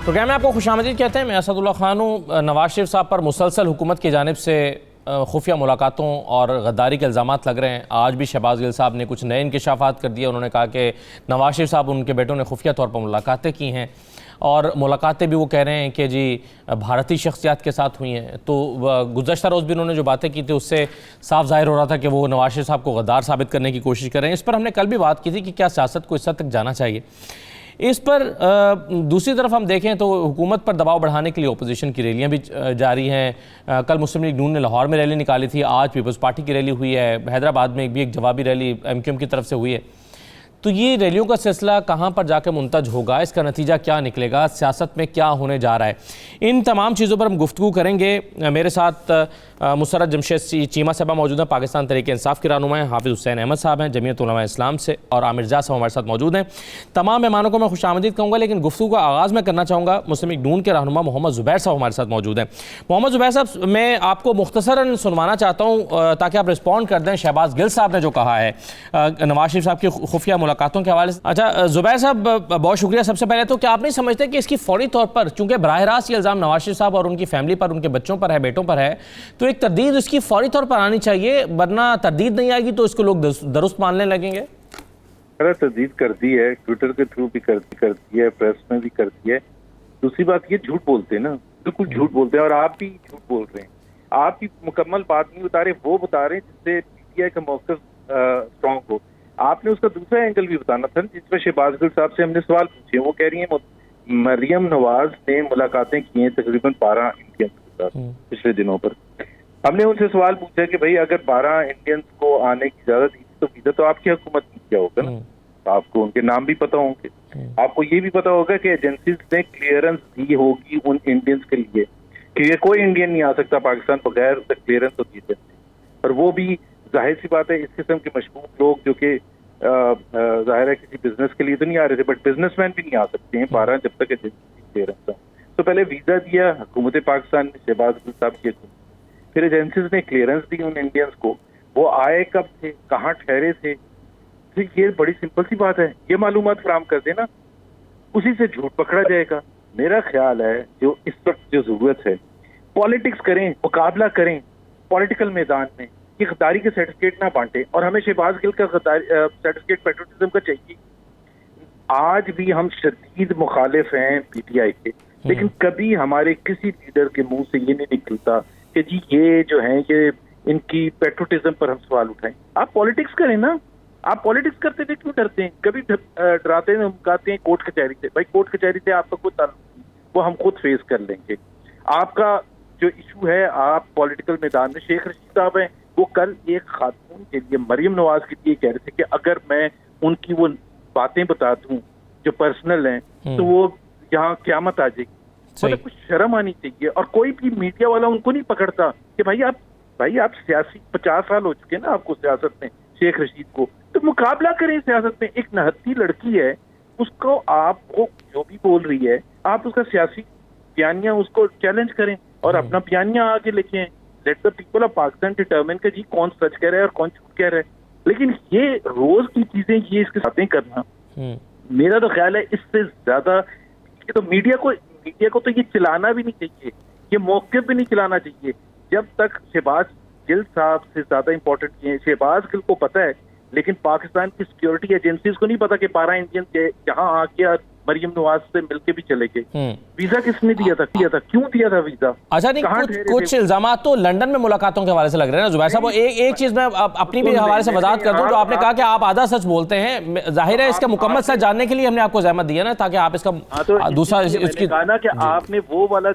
Programme میں آپ کو خوشامدید کہتے ہیں. میں اسد اللہ خان ہوں. نواز شریف صاحب پر مسلسل حکومت کی جانب سے خفیہ ملاقاتوں اور غداری کے الزامات لگ رہے ہیں. آج بھی شہباز گل صاحب نے کچھ نئے انکشافات کر دیے. انہوں نے کہا کہ نواز شریف صاحب ان کے بیٹوں نے خفیہ طور پر ملاقاتیں کی ہیں، اور ملاقاتیں بھی وہ کہہ رہے ہیں کہ جی بھارتی شخصیات کے ساتھ ہوئی ہیں. تو گزشتہ روز بھی انہوں نے جو باتیں کی تھی اس سے صاف ظاہر ہو رہا تھا کہ وہ نواز شریف صاحب کو غدار ثابت کرنے کی کوشش کر رہے ہیں. اس پر ہم نے کل بھی بات کی تھی کہ کیا سیاست کو اس حد تک جانا چاہیے. اس پر دوسری طرف ہم دیکھیں تو حکومت پر دباؤ بڑھانے کے لیے اپوزیشن کی ریلیاں بھی جاری ہیں. کل مسلم لیگ نون نے لاہور میں ریلی نکالی تھی، آج پیپلز پارٹی کی ریلی ہوئی ہے، حیدرآباد میں بھی ایک جوابی ریلی ایم کیو ایم کی طرف سے ہوئی ہے. تو یہ ریلیوں کا سلسلہ کہاں پر جا کے منتج ہوگا، اس کا نتیجہ کیا نکلے گا، سیاست میں کیا ہونے جا رہا ہے، ان تمام چیزوں پر ہم گفتگو کریں گے. میرے ساتھ مسرت جمشید چیمہ صاحبہ موجود ہیں، پاکستان تحریک انصاف کے رہنما ہیں. حافظ حسین احمد صاحب ہیں جمعیت علماء اسلام سے، اور عامر جاز صاحب ہمارے ساتھ موجود ہیں. تمام مہمانوں کو میں خوش آمدید کہوں گا، لیکن گفتگو کا آغاز میں کرنا چاہوں گا مسلم لیگ نون کے رہنما محمد زبیر صاحب ہمارے ساتھ موجود ہیں. محمد زبیر صاحب، میں آپ کو مختصراً سنوانا چاہتا ہوں تاکہ آپ رسپونڈ کر دیں شہباز گل صاحب نے جو کہا ہے نواز شریف صاحب کی خفیہ ملاقاتوں کے حوالے سے. اچھا زبیر صاحب، بہت شکریہ. سب سے پہلے تو کیا آپ نہیں سمجھتے کہ اس کی فوری طور پر، چونکہ براہ راست یہ الزام نواز شریف صاحب اور ان کی فیملی پر، ان کے بچوں پر ہے، بیٹوں پر ہے، تو ایک تردید اس کی فوری طور پر آنی چاہیے، ورنہ تردید نہیں آئے گی تو اس کو لوگ درست ماننے لگیں گے؟ تردید کر دی ہے، ٹویٹر کے تھرو بھی کرتی ہے، پریس میں بھی کرتی ہے. دوسری بات یہ جھوٹ بولتے ہیں نا، بالکل جھوٹ بولتے ہیں، اور آپ بھی جھوٹ بول رہے ہیں. آپ کی مکمل بات نہیں بتا رہے، وہ بتا رہے ہیں جس سے پی ٹی آئی کا موقف اسٹرانگ ہو. آپ نے اس کا دوسرا اینگل بھی بتانا تھا جس میں شہباز گل صاحب سے ہم نے سوال پوچھے. وہ کہہ رہی ہیں مریم نواز نے ملاقاتیں کی ہیں تقریباً 12 انڈینس کے ساتھ پچھلے دنوں پر. ہم نے ان سے سوال پوچھا کہ بھائی اگر 12 انڈینس کو آنے کی اجازت دی تو ویزا تو آپ کی حکومت میں کیا ہوگا نا. آپ کو ان کے نام بھی پتا ہوں گے، آپ کو یہ بھی پتا ہوگا کہ ایجنسیز نے کلیئرنس دی ہوگی ان انڈینس کے لیے کہ یہ کوئی انڈین نہیں آ سکتا پاکستان بغیر کلیئرنس ہوتی ہے. اور وہ بھی ظاہر سی بات ہے اس قسم کے مشکوک لوگ جو کہ ظاہر ہے کسی بزنس کے لیے تو نہیں آ رہے تھے، بٹ بزنس مین بھی نہیں آ سکتے ہیں 12 جب تک ایجنسی کلیئرنس تھا. تو پہلے ویزا دیا حکومت پاکستان نے شہباز گل صاحب کی حکومت، پھر ایجنسیز نے کلیئرنس دی ان انڈینس کو. وہ آئے کب تھے، کہاں ٹھہرے تھے، یہ بڑی سمپل سی بات ہے. یہ معلومات فراہم کر دینا، اسی سے جھوٹ پکڑا جائے گا. میرا خیال ہے جو اس وقت جو ضرورت ہے، پالیٹکس کریں، مقابلہ کریں پولیٹیکل میدان میں. یہ غداری کے سرٹیفکیٹ نہ بانٹے، اور ہمیں شہباز گل کا سرٹیفکیٹ پیٹریوٹزم کا چاہیے. آج بھی ہم شدید مخالف ہیں پی ٹی آئی کے، لیکن کبھی ہمارے کسی لیڈر کے منہ سے یہ نہیں نکلتا کہ جی یہ جو ہیں کہ ان کی پیٹریوٹزم پر ہم سوال اٹھائیں. آپ پالیٹکس کریں نا، آپ پالیٹکس کرتے ہوئے کیوں ڈرتے ہیں؟ کبھی ڈراتے ہیں، دھمکاتے ہیں کورٹ کچہری سے. بھائی کورٹ کچہری سے آپ کا کوئی تعلق نہیں، وہ ہم خود فیس کر لیں گے. آپ کا جو ایشو ہے، آپ پولیٹیکل میدان میں، شیخ رشید صاحب ہیں، وہ کل ایک خاتون کے لیے، مریم نواز کے لیے کہہ رہے تھے کہ اگر میں ان کی وہ باتیں بتا دوں جو پرسنل ہیں تو وہ یہاں قیامت آ جائے گی. مطلب کچھ شرم آنی چاہیے. اور کوئی بھی میڈیا والا ان کو نہیں پکڑتا کہ بھائی آپ سیاسی 50 سال ہو چکے نا آپ کو سیاست میں، شیخ رشید کو، تو مقابلہ کریں سیاست میں. ایک نہتی لڑکی ہے، اس کو آپ کو جو بھی بول رہی ہے، آپ اس کا سیاسی بیانیہ اس کو چیلنج کریں اور اپنا بیانیہ آگے لے کے آئیں. Let the people of Pakistan determine کہ جی کون سچ کہہ رہا ہے اور کون جھوٹ کہہ رہا ہے. لیکن یہ روز کی چیزیں یہ اس کے ساتھ کرنا، میرا تو خیال ہے اس سے زیادہ تو میڈیا کو تو یہ چلانا بھی نہیں چاہیے، یہ موقف بھی نہیں چلانا چاہیے. جب تک شہباز گل صاحب سے زیادہ امپورٹنٹ یہ ہے. شہباز گل کو پتا ہے، لیکن پاکستان کی سیکیورٹی ایجنسیز کو نہیں پتا کہ 12 انڈین یہاں آ کے مریم نواز سے مل کے بھی چلے گئے. ویزا کس نے دیا تھا، کیوں دیا تھا ویزا؟ اچھا نہیں، کچھ الزامات تو لندن میں ملاقاتوں کے حوالے سے لگ رہے ہیں نا زبیر صاحب. ایک چیز میں اپنی بھی حوالے سے وضاحت کر دوں، جو آپ نے کہا کہ آپ آدھا سچ بولتے ہیں، ظاہر ہے اس کا مکمل سچ جاننے کے لیے ہم نے آپ کو زحمت دیا نا، تاکہ آپ اس کا دوسرا اس کی کہا نا کہ آپ نے وہ والا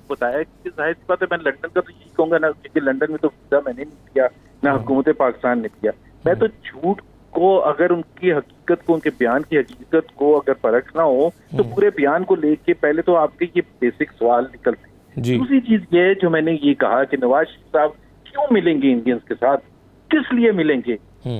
بتایا کہ ظاہر سی بات ہے میں لندن کا تو یہی کہوں گا نا، کیونکہ لندن میں تو ویزا میں نے نہیں دیا، نہ حکومت پاکستان نے دیا. میں تو جھوٹ کو، اگر ان کی حقیقت کو، ان کے بیان کی حقیقت کو اگر پرکھنا ہو تو پورے بیان کو لے کے پہلے تو آپ کے یہ بیسک سوال نکلتے ہیں. دوسری چیز یہ ہے جو میں نے یہ کہا کہ نواز شریف صاحب کیوں ملیں گے انڈینس کے ساتھ، کس لیے ملیں گے؟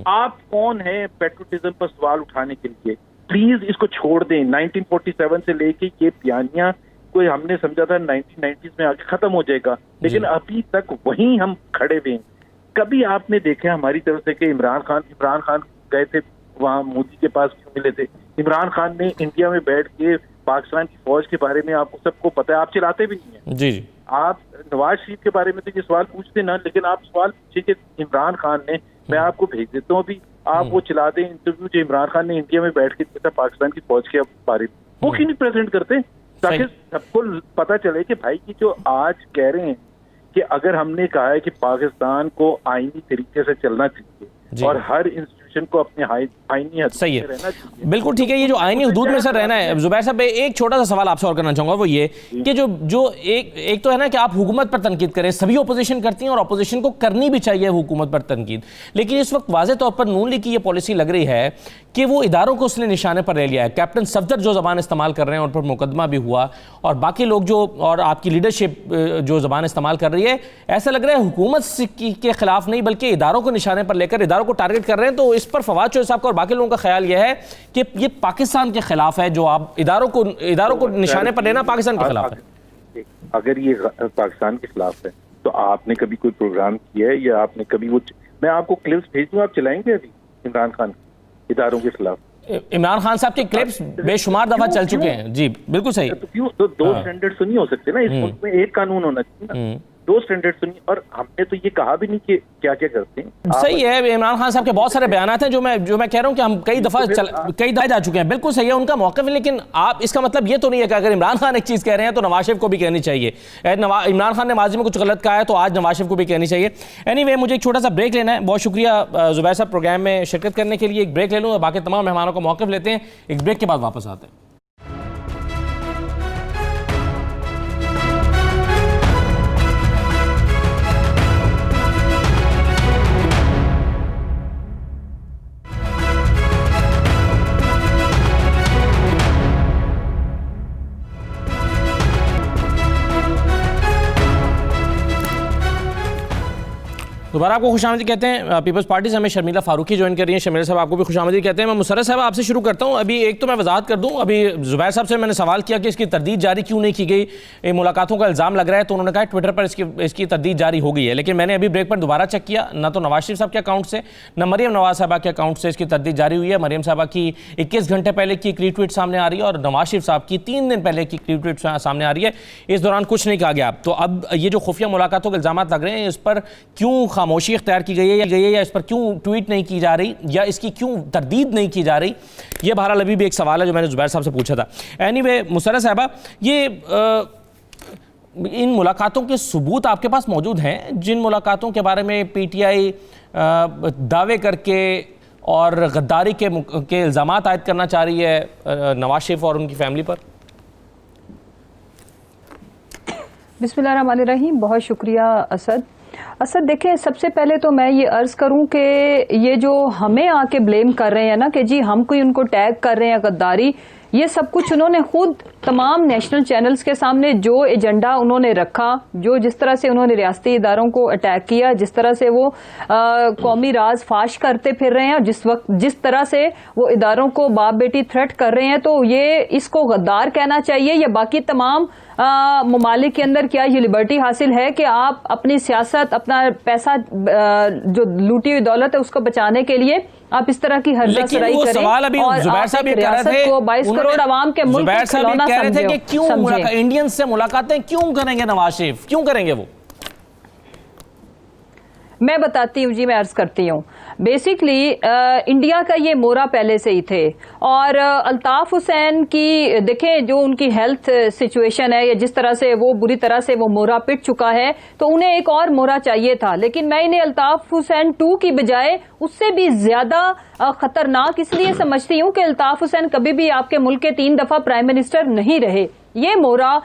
آپ کون ہیں پیٹریوٹزم پر سوال اٹھانے کے لیے؟ پلیز اس کو چھوڑ دیں. 1947 سے لے کے یہ بیانیاں کوئی ہم نے سمجھا تھا 1990s میں آگے ختم ہو جائے گا، لیکن ابھی تک وہیں ہم کھڑے ہوئے ہیں. کبھی آپ نے دیکھا ہماری طرف سے کہ عمران خان گئے تھے وہاں مودی کے پاس کیوں ملے تھے؟ عمران خان نے انڈیا میں بیٹھ کے پاکستان کی فوج کے بارے میں آپ کو سب کو پتہ ہے, آپ چلاتے بھی نہیں ہیں. جی جی آپ نواز شریف کے بارے میں تو یہ سوال پوچھتے نا, لیکن آپ سوال پوچھیں کہ عمران خان نے, میں آپ کو بھیج دیتا ہوں ابھی, آپ وہ چلا دیں انٹرویو جو عمران خان نے انڈیا میں بیٹھ کے دیا تھا پاکستان کی فوج کے بارے میں, وہ کیوں نہیں پریزنٹ کرتے تاکہ سب کو پتہ چلے کہ بھائی کی جو آج کہہ رہے ہیں کہ اگر ہم نے کہا ہے کہ پاکستان کو آئینی طریقے سے چلنا چاہیے اور ہر انسٹیٹیوشن کو اپنے آئینی حدود میں رہنا چاہیے. بالکل ٹھیک ہے, یہ جو آئینی حدود میں سر رہنا ہے. زبیر صاحب ایک چھوٹا سا سوال آپ سے اور کرنا چاہوں گا, وہ یہ کہ جو ایک تو ہے نا کہ آپ حکومت پر تنقید کریں, سبھی اپوزیشن کرتی ہیں اور اپوزیشن کو کرنی بھی چاہیے حکومت پر تنقید, لیکن اس وقت واضح طور پر نون لیگ کی یہ پالیسی لگ رہی ہے کہ وہ اداروں کو اس نے نشانے پر لے لیا ہے. کیپٹن صفدر جو زبان استعمال کر رہے ہیں ان پر مقدمہ بھی ہوا, اور باقی لوگ جو, اور آپ کی لیڈرشپ جو زبان استعمال کر رہی ہے, ایسا لگ رہا ہے حکومت کے خلاف نہیں بلکہ اداروں کو نشانے پر لے کر اداروں کو ٹارگٹ کر رہے ہیں. تو اس پر فواد چوہدری صاحب کا اور باقی لوگوں کا خیال یہ ہے کہ یہ پاکستان کے خلاف ہے, جو آپ اداروں کو نشانے پر لینا پاکستان کے خلاف ہے. اگر یہ پاکستان کے خلاف ہے تو آپ نے کبھی کوئی پروگرام کیا ہے یا آپ نے کبھی وہ, میں آپ کو کلپس بھیج دوں, آپ چلائیں گے ابھی عمران خان اداروں کے خلاف؟ عمران خان صاحب کے کلپس بے شمار دفعہ چل چکے ہیں. جی بالکل صحیح. تو کیوں دو سٹینڈرڈ تو نہیں ہو سکتے نا, اس ملک میں ایک قانون ہونا چاہیے نا, دو سٹینڈرڈ تو نہیں. اور ہم نے تو یہ کہا بھی نہیں کہ کیا کیا کرتے ہیں. صحیح ہے, عمران خان صاحب کے بہت سارے بیانات ہیں جو میں کہہ رہا ہوں کہ ہم کئی دفعہ جا چکے ہیں. بالکل صحیح ہے ان کا موقف ہے, لیکن آپ اس کا مطلب یہ تو نہیں ہے کہ اگر عمران خان ایک چیز کہہ رہے ہیں تو نواز شریف کو بھی کہنی چاہیے. عمران خان نے ماضی میں کچھ غلط کہا ہے تو آج نواز شریف کو بھی کہنی چاہیے. اینی وے مجھے ایک چھوٹا سا بریک لینا ہے. بہت شکریہ زبیر صاحب پروگرام میں شرکت کرنے کے لیے. ایک بریک لے لوں اور باقی تمام مہمانوں کا موقف لیتے ہیں. ایک بریک کے بعد واپس آتے ہیں. دوبارہ آپ کو خوش آمدید کہتے ہیں. پیپلز پارٹی سے ہمیں شرمیلہ فاروقی جوائن کر رہی ہیں. شرمیلہ صاحب آپ کو بھی خوش آمدید کہتے ہیں. میں مسرت صاحب آپ سے شروع کرتا ہوں. ابھی ایک تو میں وضاحت کر دوں, ابھی زبیر صاحب سے میں نے سوال کیا کہ اس کی تردید جاری کیوں نہیں کی گئی, ملاقاتوں کا الزام لگ رہا ہے, تو انہوں نے کہا ٹویٹر پر اس کی تردید جاری ہو گئی ہے. لیکن میں نے ابھی بریک پر دوبارہ چیک کیا, نہ تو نواز شریف صاحب کے اکاؤنٹ سے نہ مریم نواز صاحبہ کے اکاؤنٹ سے اس کی تردید جاری ہوئی ہے. مریم صاحبہ کی 21 گھنٹے پہلے کی ایک ری ٹویٹ سامنے آ رہی ہے اور نواز شریف صاحب کی 3 دن پہلے کی ری ٹویٹ سامنے آ رہی ہے. اس دوران کچھ نہیں کہا گیا. تو اب یہ جو خفیہ ملاقاتوں کے الزامات لگ رہے ہیں, اس پر کیوں خاموشی اختیار کی گئی ہے یا اس پر کیوں ٹویٹ نہیں کی جا رہی یا اس کی کیوں تردید نہیں کی جا رہی, یہ بہرحال ابھی بھی ایک سوال ہے جو میں نے زبیر صاحب سے پوچھا تھا. اینی وے مسرت صاحبہ, یہ ان ملاقاتوں کے ثبوت آپ کے پاس موجود ہیں, جن ملاقاتوں کے بارے میں پی ٹی آئی دعوے کر کے اور غداری کے الزامات عائد کرنا چاہ رہی ہے نواز شریف اور ان کی فیملی پر؟ بسم اللہ الرحمن الرحیم. بہت شکریہ اسد. دیکھیں, سب سے پہلے تو میں یہ عرض کروں کہ یہ جو ہمیں آ کے بلیم کر رہے ہیں نا کہ جی ہم کوئی ان کو ٹیگ کر رہے ہیں غداری, یہ سب کچھ انہوں نے خود تمام نیشنل چینلز کے سامنے جو ایجنڈا انہوں نے رکھا, جو جس طرح سے انہوں نے ریاستی اداروں کو اٹیک کیا, جس طرح سے وہ قومی راز فاش کرتے پھر رہے ہیں, جس طرح سے وہ اداروں کو باپ بیٹی تھریٹ کر رہے ہیں, تو یہ اس کو غدار کہنا چاہیے یا باقی تمام ممالک کے اندر کیا یہ لبرٹی حاصل ہے کہ آپ اپنی سیاست, اپنا پیسہ جو لوٹی ہوئی دولت ہے اس کو بچانے کے لیے آپ اس طرح کی ہرجہ سرائی کریں اور آپ ایک ریاست کو 22 کروڑ عوام کے ملک کو کھلونا سمجھیں. انڈین سے ملاقاتیں کیوں کریں گے نواز شریف, کیوں کریں گے وہ؟ میں بتاتی ہوں جی, میں عرض کرتی ہوں. بیسکلی انڈیا کا یہ مورا پہلے سے ہی تھے, اور الطاف حسین کی دیکھیں جو ان کی ہیلتھ سچویشن ہے یا جس طرح سے وہ بری طرح سے وہ مورا پٹ چکا ہے, تو انہیں ایک اور مورا چاہیے تھا. لیکن میں انہیں الطاف حسین 2 کی بجائے اس سے بھی زیادہ خطرناک اس لیے سمجھتی ہوں کہ الطاف حسین کبھی بھی آپ کے ملک کے 3 دفعہ پرائم منسٹر نہیں رہے. یہ مورا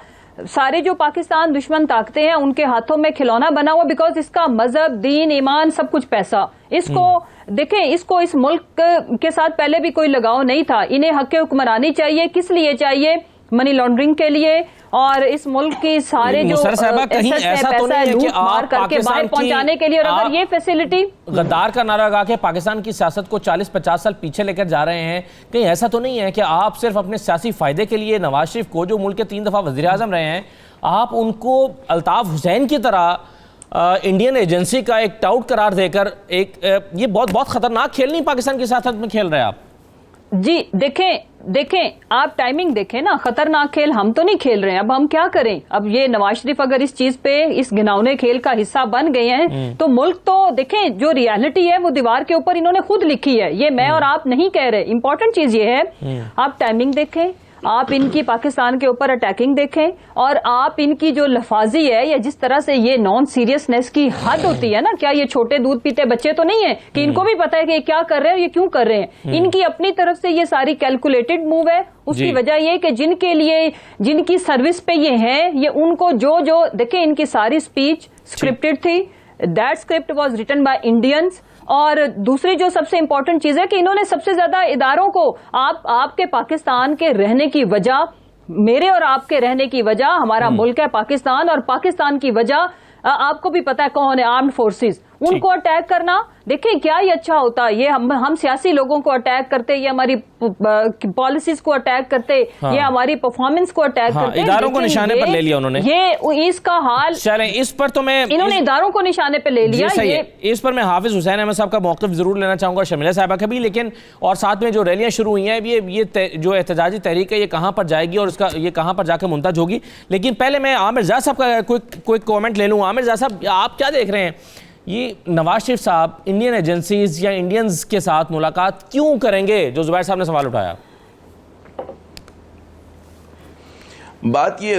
سارے جو پاکستان دشمن طاقتیں ہیں ان کے ہاتھوں میں کھلونا بنا ہوا, بیکاز اس کا مذہب, دین, ایمان سب کچھ پیسہ. اس کو دیکھیں, اس کو اس ملک کے ساتھ پہلے بھی کوئی لگاؤ نہیں تھا. انہیں حق حکمرانی چاہیے. کس لیے چاہیے؟ منی لانڈرنگ کے لیے, اور اس ملک کی سارے جو پیسہ لوٹ مار کر کے باہر پہنچانے کے لیے. اور اگر یہ فیسلٹی غدار کا نعرہ لگا کے پاکستان کی سیاست کو 40-50 سال پیچھے لے کر جا رہے ہیں, کہیں ایسا تو نہیں ہے کہ آپ صرف اپنے سیاسی فائدے کے لیے نواز شریف کو, جو ملک کے 3 دفعہ وزیر اعظم رہے ہیں, آپ ان کو الطاف حسین کی طرح انڈین ایجنسی کا ایک ٹاؤٹ قرار دے کر ایک یہ بہت خطرناک کھیل نہیں پاکستان کی سیاست میں کھیل رہے ہیں آپ؟ جی دیکھیں آپ ٹائمنگ دیکھیں نا, خطرناک کھیل ہم تو نہیں کھیل رہے ہیں. اب ہم کیا کریں؟ اب یہ نواز شریف اگر اس چیز پہ اس گھناؤنے کھیل کا حصہ بن گئے ہیں تو ملک تو دیکھیں جو ریالٹی ہے وہ دیوار کے اوپر انہوں نے خود لکھی ہے, یہ میں اور آپ نہیں کہہ رہے. امپورٹنٹ چیز یہ ہے آپ ٹائمنگ دیکھیں, آپ ان کی پاکستان کے اوپر اٹیکنگ دیکھیں, اور آپ ان کی جو لفاظی ہے یا جس طرح سے یہ نان سیریسنس کی حد ہوتی ہے نا, کیا یہ چھوٹے دودھ پیتے بچے تو نہیں ہیں کہ ان کو بھی پتا ہے کہ یہ کیا کر رہے ہیں, یہ کیوں کر رہے ہیں. ان کی اپنی طرف سے یہ ساری کیلکولیٹڈ موو ہے. اس کی وجہ یہ کہ جن کے لیے جن کی سروس پہ یہ ہیں, یہ ان کو جو دیکھیں ان کی ساری اسپیچ اسکرپٹڈ تھی. That script was written by Indians. اور دوسری جو سب سے امپورٹنٹ چیز ہے کہ انہوں نے سب سے زیادہ اداروں کو آپ کے پاکستان کے رہنے کی وجہ, میرے اور آپ کے رہنے کی وجہ, ہمارا ملک ہے پاکستان, اور پاکستان کی وجہ آپ کو بھی پتا ہے کون ہے, آرمڈ فورسز, ان کو اٹیک کرنا. دیکھیں کیا یہ اچھا ہوتا, یہ ہم سیاسی لوگوں کو اٹیک کرتے, یہ ہماری پالیسیز کو اٹیک کرتے, یہ ہماری پرفارمنس کو اٹیک کرتے. اداروں کو نشانے پر لے لیا انہوں نے, یہ اس کا حال. چلیں اس پر تو میں انہوں نے اداروں کو نشانے پہ لے لیا. اس پر میں حافظ حسین احمد صاحب کا موقف ضرور لینا چاہوں گا, شمیلہ صاحبہ کا بھی, لیکن اور ساتھ میں جو ریلیاں شروع ہوئی ہیں, یہ جو احتجاجی تحریک ہے یہ کہاں پر جائے گی اور اس کا یہ کہاں پر جا کے منتج ہوگی. لیکن پہلے میں عامر رضا صاحب کا کوئی کامنٹ لے لوں. عامر رضا صاحب آپ کیا دیکھ رہے ہیں, یہ نواز شریف صاحب انڈین ایجنسیز یا انڈینز کے ساتھ ملاقات کیوں کریں گے, جو زبیر صاحب نے سوال اٹھایا؟ بات یہ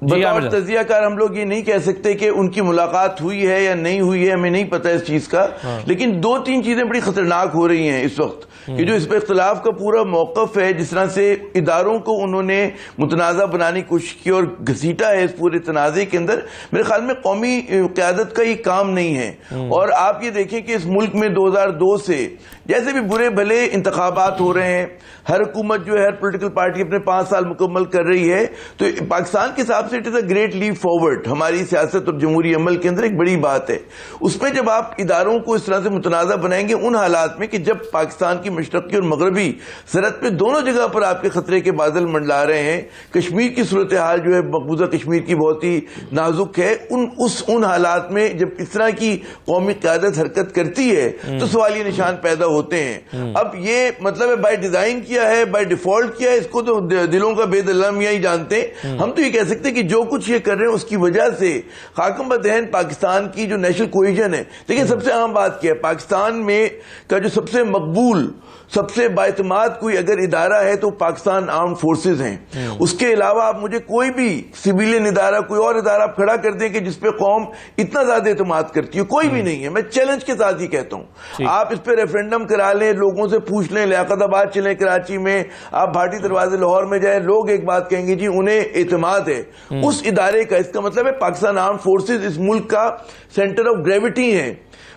بطور تجزیہ کار ہم لوگ یہ نہیں کہہ سکتے کہ ان کی ملاقات ہوئی ہے یا نہیں ہوئی ہے, ہمیں نہیں پتا اس چیز کا. لیکن دو تین چیزیں بڑی خطرناک ہو رہی ہیں اس وقت, کہ جو اس پہ اختلاف کا پورا موقف ہے, جس طرح سے اداروں کو انہوں نے متنازع بنانے کی کوشش کی اور گھسیٹا ہے اس پورے تنازع کے اندر, میرے خیال میں قومی قیادت کا یہ کام نہیں ہے. اور آپ یہ دیکھیں کہ اس ملک میں 2002 سے جیسے بھی برے بھلے انتخابات ہو رہے ہیں, ہر حکومت جو ہے ہر پولیٹیکل پارٹی اپنے 5 سال مکمل کر رہی ہے, تو پاکستان کے حساب سے it is a great leap forward ہماری سیاست اور جمہوری عمل کے اندر ایک بڑی بات ہے. اس میں جب آپ اداروں کو اس طرح سے متنازع بنائیں گے ان حالات میں کہ جب پاکستان کی مشرقی اور مغربی سرحد پہ دونوں جگہ پر آپ کے خطرے کے بادل منڈلا رہے ہیں, کشمیر کی صورتحال جو ہے مقبوضہ کشمیر کی بہت ہی نازک ہے, ان حالات میں جب اس طرح کی قومی قیادت حرکت کرتی ہے تو سوالیہ نشان پیدا ہوتے ہیں. اب یہ مطلب ہے بائی ڈیزائن کیا ہے, بائی ڈیفالٹ کیا ہے, اس کو تو دلوں کا بے دل میاں ہی جانتے ہیں. ہم تو یہ کہہ سکتے ہیں کہ جو کچھ یہ کر رہے ہیں اس کی وجہ سے خاکم بدہن پاکستان کی جو نیشنل کوہیژن ہے. دیکھیں سب سے اہم بات کیا ہے, پاکستان میں کا جو سب سے مقبول سب سے باعتماد کوئی اگر ادارہ ہے تو پاکستان آرمڈ فورسز ہیں. اس کے علاوہ آپ مجھے کوئی بھی سویلین ادارہ, کوئی اور ادارہ آپ کھڑا کر دیں کہ جس پہ قوم اتنا زیادہ اعتماد کرتی ہے, کوئی بھی نہیں ہے. میں چیلنج کے ساتھ ہی کہتا ہوں, آپ اس پہ ریفرینڈم کرا لیں, لوگوں سے پوچھ لیں, لیاقت آباد چلیں کراچی میں, آپ بھاٹی دروازے لاہور میں جائیں, لوگ ایک بات کہیں گے جی انہیں اعتماد ہے اس ادارے کا. اس کا مطلب ہے پاکستان آرمڈ فورسز اس ملک کا سینٹر آف گریوٹی ہیں.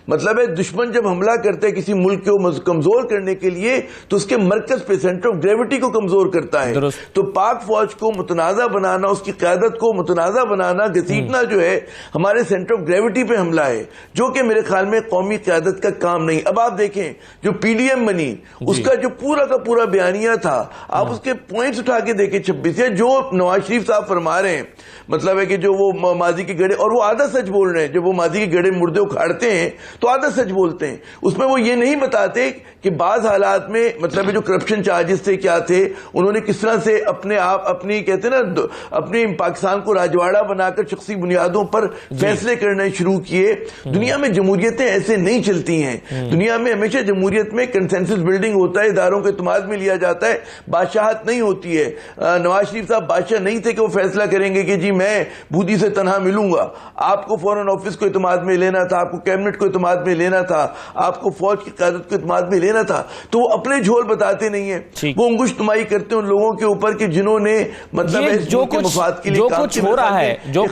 مطلب ہے دشمن جب حملہ کرتا ہے کسی ملک کو کمزور کرنے کے لیے تو اس کے مرکز پہ سینٹر آف گریوٹی کو کمزور کرتا ہے. تو پاک فوج کو متنازع بنانا, اس کی قیادت کو متنازع بنانا, گھسیٹنا جو ہے ہمارے سینٹر آف گریوٹی پہ حملہ ہے, جو کہ میرے خیال میں قومی قیادت کا کام نہیں. اب آپ دیکھیں جو پی ڈی ایم بنی, اس کا جو پورا کا پورا بیانیہ تھا, آپ اس کے پوائنٹس اٹھا کے دیکھیں 26 ہے, جو نواز شریف صاحب فرما رہے ہیں مطلب ہے کہ جو وہ ماضی کے گڑھے, اور وہ آدھا سچ بول رہے ہیں, جب وہ ماضی کے گڑھے مردے اکھاڑتے ہیں تو آدھا سچ بولتے ہیں. اس میں وہ یہ نہیں بتاتے کہ بعض حالات میں مطلب جو کرپشن چارجز تھے کیا تھے, انہوں نے کس طرح سے اپنے آپ اپنی کہتے ہیں نا اپنی پاکستان کو راجواڑہ بنا کر شخصی بنیادوں پر فیصلے کرنے شروع کیے. دنیا میں جمہوریتیں ایسے نہیں چلتی ہیں. دنیا میں ہمیشہ جمہوریت میں کنسنسس بلڈنگ ہوتا ہے, اداروں کو اعتماد میں لیا جاتا ہے, بادشاہت نہیں ہوتی ہے. نواز شریف صاحب بادشاہ نہیں تھے کہ وہ فیصلہ کریں گے کہ جی میں بودی سے تنہا ملوں گا. آپ کو فورن آفس کو اعتماد میں لینا تھا, آپ کو کیبنٹ کو اعتماد میں لینا تھا, آپ کو فوج کی قیادت کو اعتماد میں لینا تھا. تو وہ اپنے جھول بتاتے نہیں ہیں, وہ انگشت نمائی کرتے ہیں ان لوگوں کے اوپر کہ جنہوں نے مطلب جو کچھ ہو رہا ہے, جو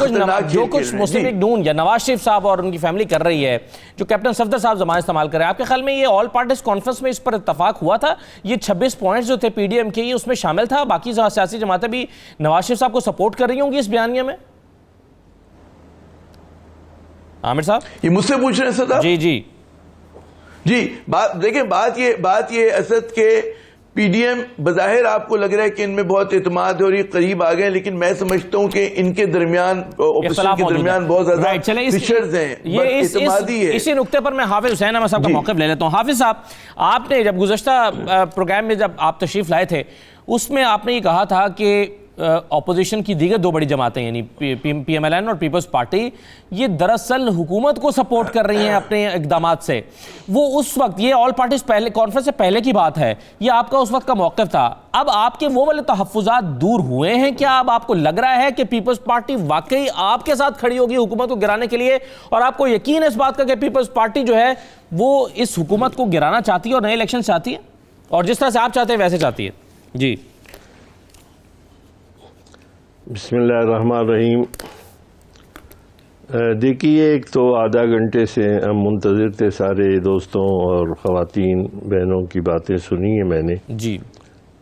کچھ مسلم لیگ نون یا نواز شریف صاحب اور ان کی فیملی کر رہی ہے, جو کیپٹن صفدر صاحب زبان استعمال کر رہے ہیں, آپ کے خیال میں یہ آل پارٹیز کانفرنس میں اس پر اتفاق ہوا تھا؟ یہ 26 پوائنٹس جو تھے پی ڈی ایم کے, یہ اس میں شامل تھا؟ باقی سیاسی جماعتیں بھی نواز شریف صاحب کو سپورٹ کر رہی ہوں گی اس بیانیہ میں؟ عامر صاحب یہ مجھ سے پوچھ رہے ہیں صدر؟ جی دیکھیں بات یہ اسد کے پی ڈی ایم بظاہر آپ کو لگ رہا ہے کہ ان میں بہت اعتماد ہے اور یہ قریب آ گئے، لیکن میں سمجھتا ہوں کہ ان کے درمیان اپوزیشن کے درمیان بہت زیادہ فشرز ہیں، اعتمادی ہے۔ اسی نقطے پر میں حافظ حسین احمد صاحب کا موقف لے لیتا ہوں۔ حافظ صاحب، آپ نے جب گزشتہ پروگرام میں جب آپ تشریف لائے تھے، اس میں آپ نے یہ کہا تھا کہ اپوزیشن کی دیگر دو بڑی جماعتیں یعنی پی ایم ایل این اور پیپلز پارٹی یہ دراصل حکومت کو سپورٹ کر رہی ہیں اپنے اقدامات سے۔ وہ اس وقت، یہ آل پارٹیز پہلے کانفرنس سے پہلے کی بات ہے، یہ آپ کا اس وقت کا موقف تھا۔ اب آپ کے وہ والے تحفظات دور ہوئے ہیں کیا؟ اب آپ کو لگ رہا ہے کہ پیپلز پارٹی واقعی آپ کے ساتھ کھڑی ہوگی حکومت کو گرانے کے لیے، اور آپ کو یقین ہے اس بات کا کہ پیپلز پارٹی جو ہے وہ اس حکومت کو گرانا چاہتی ہے اور نئے الیکشن چاہتی ہے، اور جس طرح سے آپ چاہتے ہیں ویسے چاہتی ہے؟ جی بسم اللہ الرحمن الرحیم۔ دیکھیے، ایک تو آدھا گھنٹے سے ہم منتظر تھے، سارے دوستوں اور خواتین بہنوں کی باتیں سنی ہیں میں نے۔ جی،